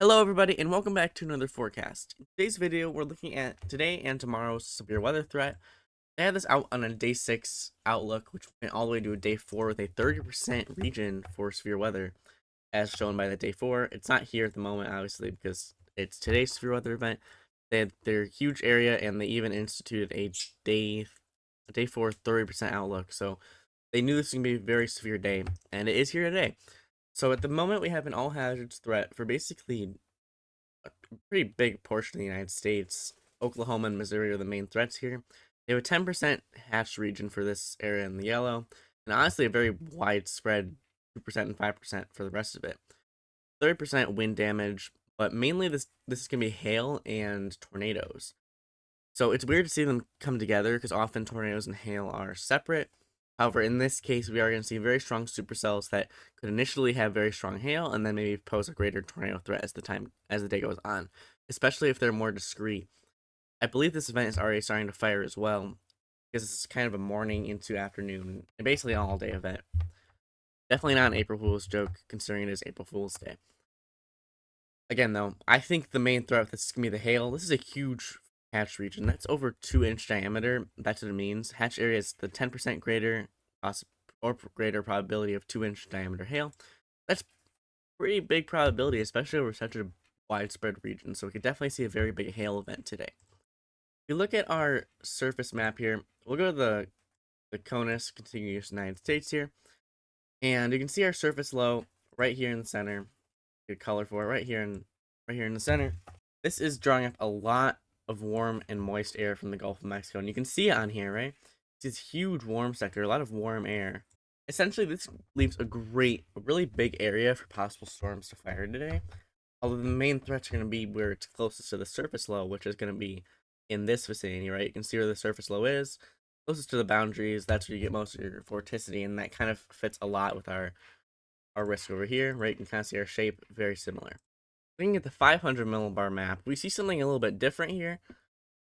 Hello everybody and welcome back to another forecast. In today's video we're looking at today and tomorrow's severe weather threat. They had this out on a day 6 outlook which went all the way to a day 4 with a 30% region for severe weather as shown by the day 4. It's not here at the moment obviously because it's today's severe weather event. They had their huge area and they even instituted a day 4 30% outlook. So they knew this was going to be a very severe day and it is here today. So at the moment we have an all hazards threat for basically a pretty big portion of the United States. Oklahoma and Missouri are the main threats here. They have a 10% hatched region for this area in the yellow, and honestly a very widespread 2% and 5% for the rest of it. 30% wind damage, but mainly this is gonna be hail and tornadoes. So it's weird to see them come together because often tornadoes and hail are separate. However, in this case, we are going to see very strong supercells that could initially have very strong hail and then maybe pose a greater tornado threat as the day goes on, especially if they're more discrete. I believe this event is already starting to fire as well because it's kind of a morning into afternoon and basically an all-day event. Definitely not an April Fool's joke considering it is April Fool's Day. Again, though, I think the main threat with this is going to be the hail. This is a huge hatch region. That's over 2-inch diameter. That's what it means. Hatch area is the 10% greater or greater probability of 2-inch diameter hail. That's pretty big probability, especially over such a widespread region. So we could definitely see a very big hail event today. If you look at our surface map here, we'll go to the CONUS, contiguous United States here. And you can see our surface low right here in the center. Good color for it right here in the center. This is drawing up a lot of warm and moist air from the Gulf of Mexico, and you can see it on here, right? It's this huge warm sector, a lot of warm air. Essentially, this leaves a really big area for possible storms to fire today. Although the main threats are going to be where it's closest to the surface low, which is going to be in this vicinity, right? You can see where the surface low is. Closest to the boundaries, that's where you get most of your vorticity, and that kind of fits a lot with our risk over here, right? You can kind of see our shape very similar. Looking at the 500 millibar map, we see something a little bit different here. You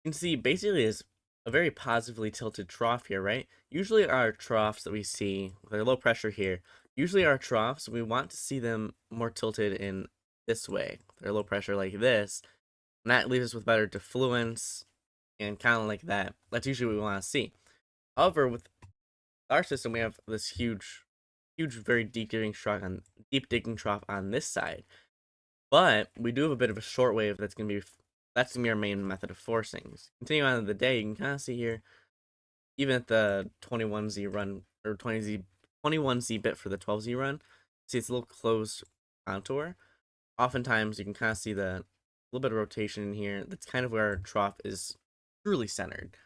can see basically is a very positively tilted trough here, right? Usually our troughs that we see with our low pressure here, usually our troughs, we want to see them more tilted in this way. They're low pressure like this, and that leaves us with better defluence and kind of like that. That's usually what we want to see. However, with our system, we have this huge, very deep digging trough on this side. But we do have a bit of a short wave that's gonna be our main method of forcing. Continuing on to the day, you can kind of see here, even at the 21Z run or 21Z bit for the 12Z run, see it's a little closed contour. Oftentimes you can kind of see the little bit of rotation in here. That's kind of where our trough is truly centered.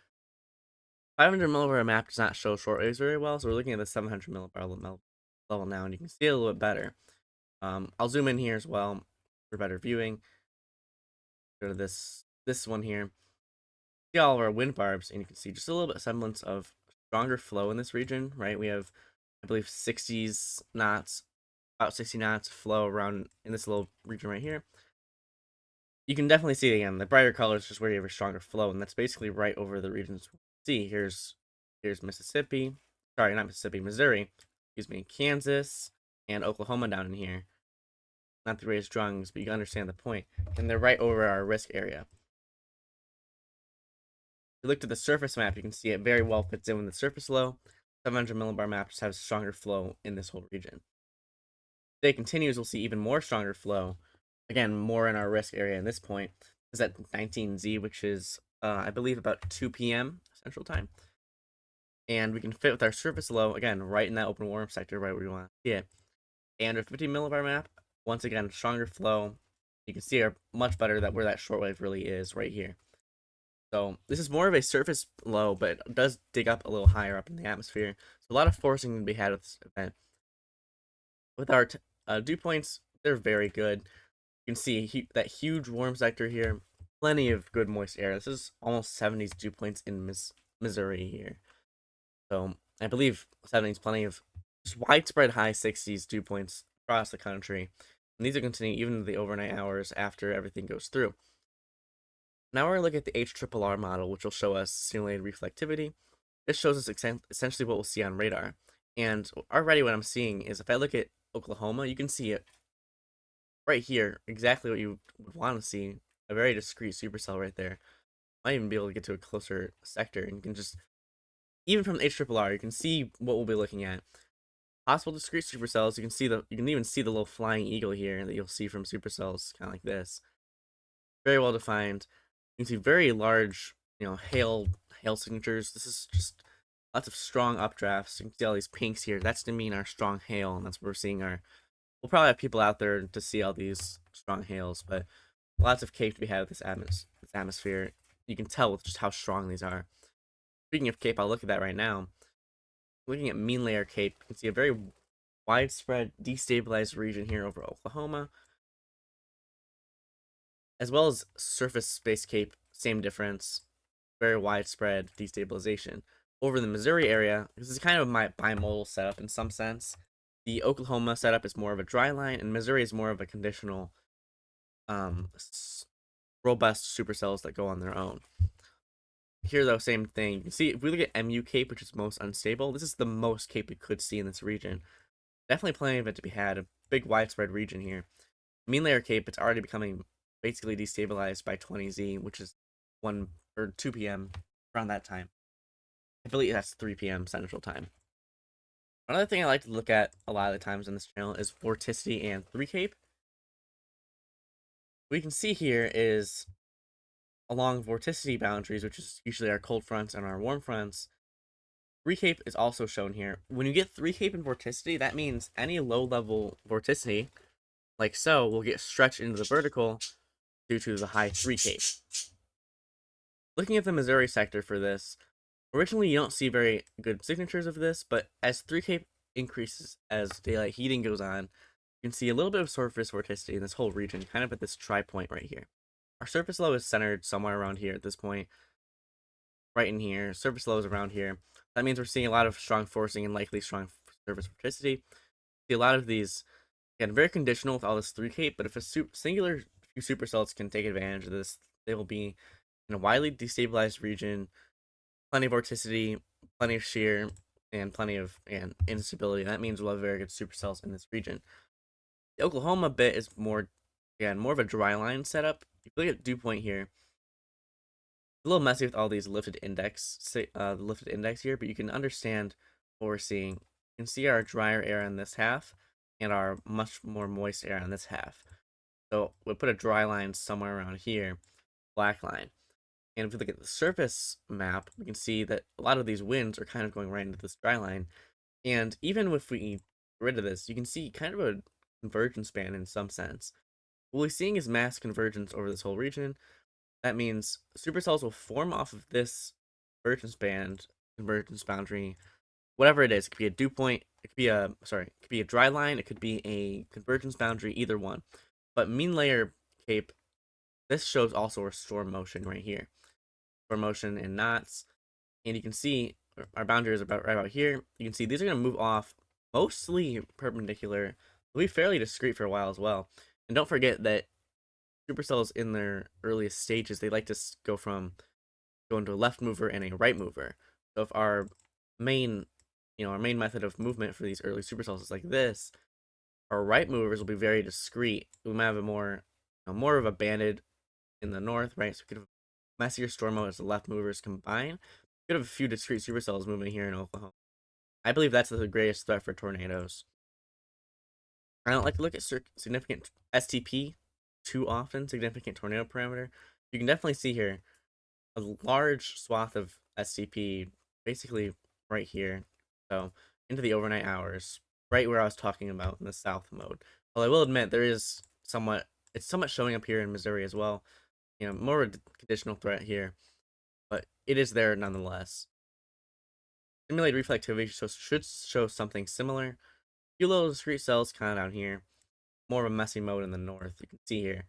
500 millibar map does not show short waves very well, so we're looking at the 700 millibar level now, and you can see it a little bit better. I'll zoom in here as well for better viewing. Go to this one here. See all of our wind barbs, and you can see just a little bit semblance of stronger flow in this region, right? We have, I believe, 60s knots, about 60 knots flow around in this little region right here. You can definitely see it again. The brighter colors just where you have a stronger flow, and that's basically right over the regions. See, here's Mississippi. Sorry, not Mississippi, Missouri. Excuse me, Kansas and Oklahoma down in here. Not the greatest drawings, but you can understand the point. And they're right over our risk area. If you look at the surface map, you can see it very well fits in with the surface low. 700 millibar map just has stronger flow in this whole region. If day continues, we'll see even more stronger flow. Again, more in our risk area at this point. Is at 19Z, which is, I believe, about 2 p.m. Central Time. And we can fit with our surface low, again, right in that open warm sector, right where we want to see it. And our 50 millibar map, once again, stronger flow. You can see much better that where that shortwave really is right here. So this is more of a surface low, but it does dig up a little higher up in the atmosphere. So a lot of forcing to be had with this event. With our dew points, they're very good. You can see that huge warm sector here. Plenty of good moist air. This is almost 70s dew points in Missouri here. So I believe 70s, plenty of just widespread high 60s dew points across the country. And these are continuing even in the overnight hours after everything goes through. Now we're going to look at the HRRR model, which will show us simulated reflectivity. This shows us essentially what we'll see on radar. And already what I'm seeing is if I look at Oklahoma, you can see it right here, exactly what you would want to see. A very discrete supercell right there. Might even be able to get to a closer sector, and you can just, even from the HRRR, you can see what we'll be looking at. Possible discrete supercells. You can even see the little flying eagle here that you'll see from supercells, kind of like this. Very well defined. You can see very large, hail signatures. This is just lots of strong updrafts. You can see all these pinks here. That's to mean our strong hail, and that's what we're seeing. We'll probably have people out there to see all these strong hails, but lots of cape to be had with this atmosphere. You can tell with just how strong these are. Speaking of cape, I'll look at that right now. Looking at mean layer cape, you can see a very widespread destabilized region here over Oklahoma, as well as surface space cape, same difference, very widespread destabilization. Over the Missouri area, this is kind of my bimodal setup in some sense. The Oklahoma setup is more of a dry line, and Missouri is more of a conditional, um, robust supercells that go on their own. Here, though, same thing. You can see if we look at MU cape, which is most unstable, this is the most cape we could see in this region. Definitely plenty of it to be had. A big widespread region here. Mean layer cape, it's already becoming basically destabilized by 20Z, which is 1 or 2 p.m. around that time. I believe that's 3 p.m. Central Time. Another thing I like to look at a lot of the times on this channel is vorticity and 3 cape. What we can see here is along vorticity boundaries, which is usually our cold fronts and our warm fronts, 3 cape is also shown here. When you get 3 cape in vorticity, that means any low level vorticity, like so, will get stretched into the vertical due to the high 3 cape. Looking at the Missouri sector for this, originally you don't see very good signatures of this, but as 3 cape increases as daylight heating goes on, you can see a little bit of surface vorticity in this whole region, kind of at this tri-point right here. Our surface low is centered somewhere around here at this point, right in here. Surface low is around here. That means we're seeing a lot of strong forcing and likely strong surface vorticity. See a lot of these, again, very conditional with all this 3 cape, but if a singular few supercells can take advantage of this, they will be in a widely destabilized region, plenty of vorticity, plenty of shear, and plenty of instability. That means we'll have very good supercells in this region. The Oklahoma bit is more, again, more of a dry line setup. If you look at dew point here, a little messy with all these lifted index, the lifted index here, but you can understand what we're seeing. You can see our drier air in this half and our much more moist air on this half. So we'll put a dry line somewhere around here, black line. And if we look at the surface map, we can see that a lot of these winds are kind of going right into this dry line. And even if we get rid of this, you can see kind of a convergence band in some sense. What we're seeing is mass convergence over this whole region. That means supercells will form off of this convergence band, convergence boundary, whatever it is. It could be a dew point, it could be it could be a dry line, it could be a convergence boundary, either one. But mean layer cape, this shows also a storm motion right here. Storm motion in knots. And you can see our boundary is right about here. You can see these are going to move off mostly perpendicular. They'll be fairly discrete for a while as well. And don't forget that supercells in their earliest stages, they like to go into a left mover and a right mover. So if our main, our main method of movement for these early supercells is like this, our right movers will be very discrete. We might have a more of a banded in the north, right? So we could have messier storm mode as the left movers combine. We could have a few discrete supercells moving here in Oklahoma. I believe that's the greatest threat for tornadoes. I don't like to look at significant STP too often, significant tornado parameter. You can definitely see here a large swath of STP basically right here. So into the overnight hours, right where I was talking about in the south mode. Well, I will admit it's somewhat showing up here in Missouri as well. More of a conditional threat here, but it is there nonetheless. Simulated reflectivity should show something similar. Few little discrete cells kind of down here. More of a messy mode in the north. You can see here.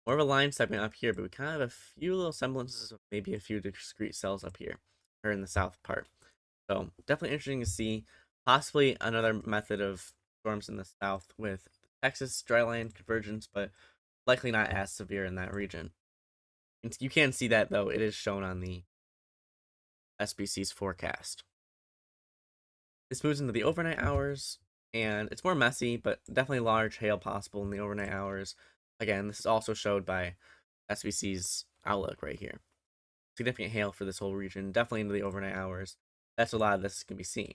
More of a line segment up here, but we kind of have a few little semblances of maybe a few discrete cells up here, or in the south part. So definitely interesting to see. Possibly another method of storms in the south with Texas dryland convergence, but likely not as severe in that region. And you can see that though, it is shown on the SBC's forecast. This moves into the overnight hours. and it's more messy, but definitely large hail possible in the overnight hours. Again, this is also showed by SBC's outlook right here. Significant hail for this whole region, definitely into the overnight hours. That's a lot of this can be seen.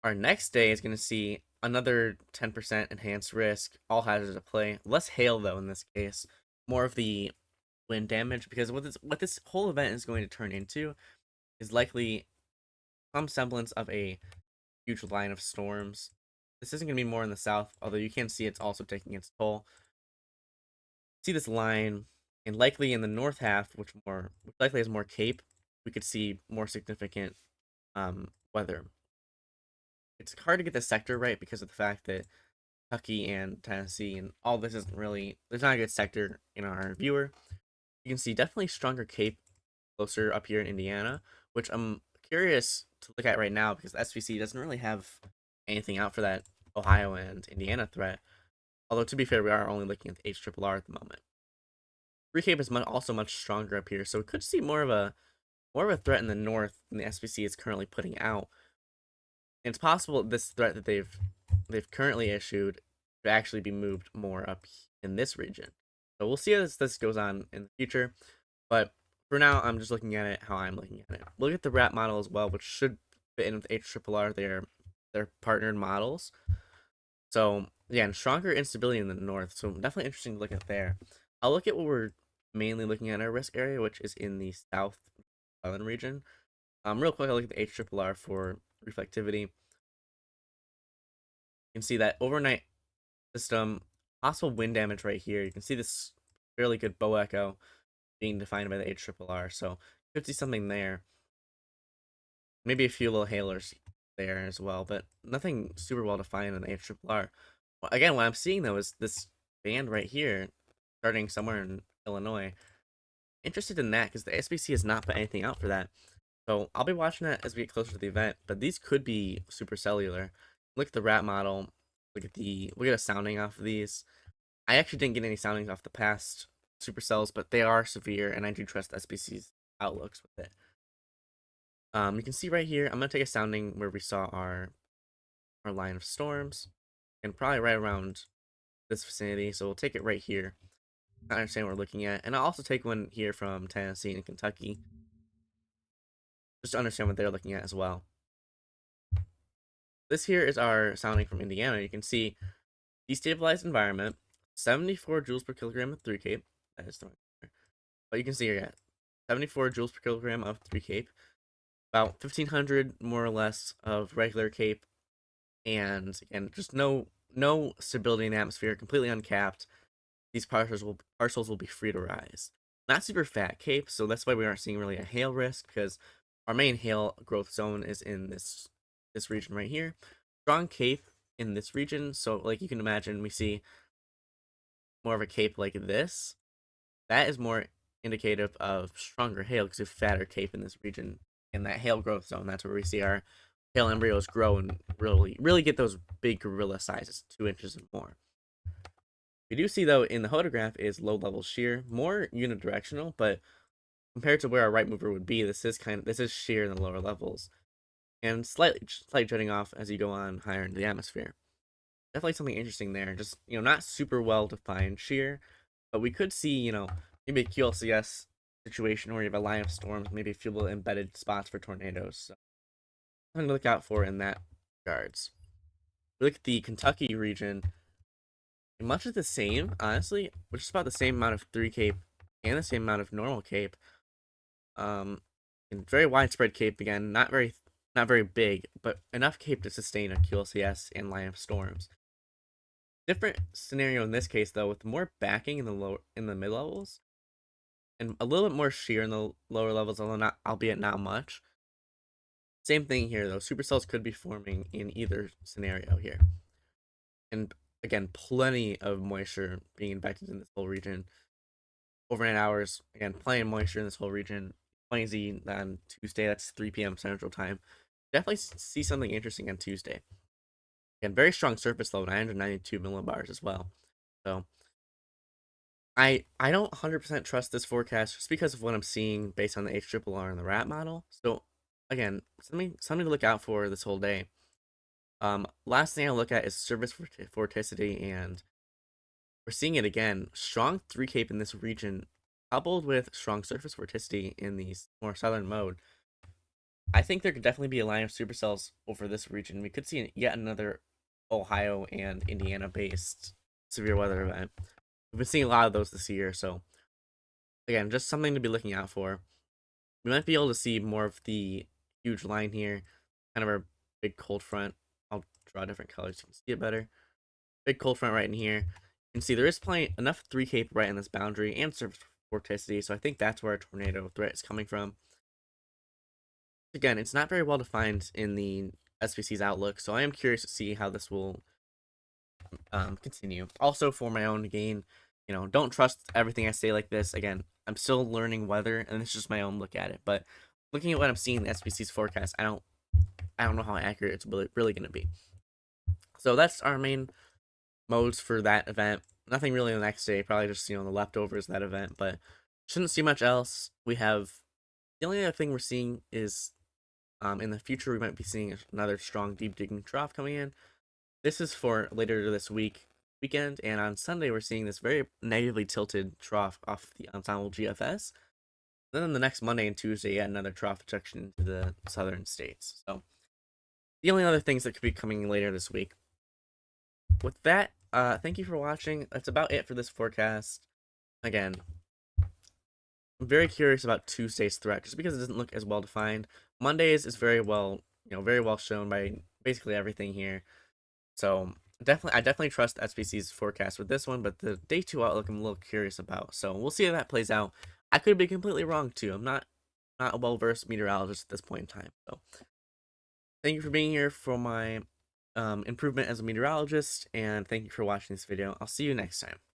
Our next day is going to see another 10% enhanced risk, all hazards at play. Less hail though in this case, more of the wind damage, because what this whole event is going to turn into is likely some semblance of a huge line of storms. This isn't going to be more in the south, although you can see it's also taking its toll. See this line, and likely in the north half, which likely has more cape, we could see more significant weather. It's hard to get the sector right because of the fact that Kentucky and Tennessee and all this isn't really, there's not a good sector in our viewer. You can see definitely stronger cape closer up here in Indiana, which I'm curious to look at right now because the SVC doesn't really have anything out for that Ohio and Indiana threat. Although to be fair, we are only looking at the HRRR at the moment. Free cape is also much stronger up here, so we could see more of a threat in the north than the SVC is currently putting out. And it's possible this threat that they've currently issued to actually be moved more up in this region. So we'll see as this goes on in the future. But for now, I'm just looking at it how I'm looking at it. Look at the RAP model as well, which should fit in with HRRR. They're partnered models. So again, stronger instability in the north. So definitely interesting to look at there. I'll look at what we're mainly looking at in our risk area, which is in the southern region. Real quick, I'll look at the HRRR for reflectivity. You can see that overnight system, possible wind damage right here. You can see this fairly good bow echo being defined by the HRRR. So you could see something there. Maybe a few little hailers there as well, but nothing super well defined in the HRRR. Again, what I'm seeing though is this band right here, starting somewhere in Illinois. Interested in that because the SBC has not put anything out for that. So I'll be watching that as we get closer to the event, but these could be supercellular. Look at the RAP model. Look at a sounding off of these. I actually didn't get any soundings off the past supercells, but they are severe, and I do trust SBC's outlooks with it. You can see right here, I'm gonna take a sounding where we saw our line of storms, and probably right around this vicinity. So we'll take it right here. I understand what we're looking at, and I'll also take one here from Tennessee and Kentucky, just to understand what they're looking at as well. This here is our sounding from Indiana. You can see destabilized environment, 74 joules per kilogram of 3 cape. That is the one. But you can see here, yeah, 74 joules per kilogram of 3 cape, about 1500 more or less of regular cape, and again, just no stability in the atmosphere, completely uncapped. These parcels will be free to rise. Not super fat cape, so that's why we aren't seeing really a hail risk, because our main hail growth zone is in this region right here. Strong cape in this region, so like you can imagine, we see more of a cape like this. That is more indicative of stronger hail because of fatter cape in this region. In that hail growth zone, that's where we see our hail embryos grow and really get those big gorilla sizes, 2 inches and more. We do see though in the photograph is low level shear, more unidirectional, but compared to where our right mover would be, this is shear in the lower levels, and slight jutting off as you go on higher into the atmosphere. Definitely something interesting there. Just not super well defined shear, but we could see maybe a QLCS situation where you have a line of storms, maybe a few little embedded spots for tornadoes. So something to look out for in that regards. We look at the Kentucky region. Much of the same, honestly, which is about the same amount of 3 cape and the same amount of normal cape. And very widespread cape again, not very big, but enough cape to sustain a QLCS and line of storms. Different scenario in this case though, with more backing in the mid levels, and a little bit more shear in the lower levels, albeit not much. Same thing here though. Supercells could be forming in either scenario here, and again, plenty of moisture being impacted in this whole region. Overnight hours, again, plenty of moisture in this whole region. Plenty Z on Tuesday. That's 3 p.m. Central Time. Definitely see something interesting on Tuesday. Again, very strong surface load, 992 millibars as well. So I don't 100% trust this forecast just because of what I'm seeing based on the HRRR and the RAP model. So again, something to look out for this whole day. Last thing I look at is surface vorticity, and we're seeing it again. Strong 3 cape in this region, coupled with strong surface vorticity in the more southern mode. I think there could definitely be a line of supercells over this region. We could see yet another Ohio and Indiana based severe weather event. We've been seeing a lot of those this year, so again, just something to be looking out for. We might be able to see more of the huge line here, kind of our big cold front. I'll draw different colors so you can see it better. Big cold front right in here. You can see there is plenty enough 3 cape right in this boundary and surface vorticity, so I think that's where a tornado threat is coming from. Again, it's not very well defined in the SPC's outlook, so I am curious to see how this will continue. Also, for my own gain, don't trust everything I say like this. Again, I'm still learning weather, and it's just my own look at it. But looking at what I'm seeing in the SPC's forecast, I don't know how accurate it's really going to be. So that's our main modes for that event. Nothing really the next day, probably just the leftovers of that event, but shouldn't see much else. We have the only other thing we're seeing is in the future we might be seeing another strong deep digging trough coming in. This is for later this weekend, and on Sunday we're seeing this very negatively tilted trough off the ensemble GFS. Then on the next Monday and Tuesday, yet another trough projection into the southern states. So the only other things that could be coming later this week. With that, thank you for watching. That's about it for this forecast. Again, I'm very curious about Tuesday's threat, just because it doesn't look as well defined. Monday's is very well, very well shown by basically everything here. So I definitely trust SPC's forecast with this one, but the day 2 outlook I'm a little curious about. So we'll see how that plays out. I could be completely wrong too. I'm not a well-versed meteorologist at this point in time. So thank you for being here for my improvement as a meteorologist, and thank you for watching this video. I'll see you next time.